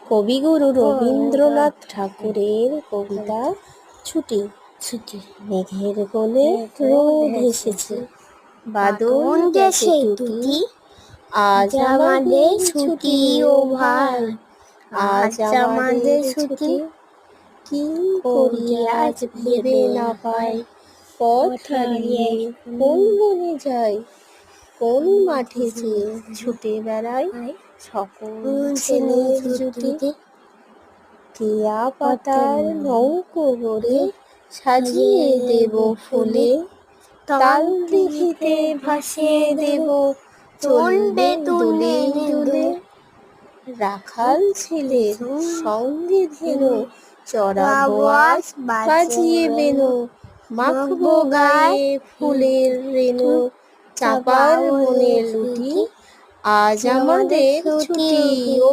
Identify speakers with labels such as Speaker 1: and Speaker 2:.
Speaker 1: কবিগুরু রবীন্দ্রনাথ ঠাকুরের কবিতা ছুটি। মেঘের কোলে রোদ হেসেছে, বাদল গেছে টুটি, আজ আমাদের ছুটি ও ভাই, আজ আমাদের ছুটি। কি করি আজ ভেবে না পাই, পথ হারিয়ে কোন বনে যাই, কোন মাঠে যে ছুটে বেড়াই সকল ছেলের জুটি। কেয়া পাতার নৌকো গড়ে সাজিয়ে দেব ফুলে, তাল দিঘিতে ভাসিয়ে দেব চলবে দুলে দুলে। রাখাল ছেলের সঙ্গে ধেনু চড়াবো আজ বাজিয়ে বেনু, মাখবো গায়ে ফুলের রেণু, চাঁপার বনে লুটি, আজ আমাদের ছুটি ও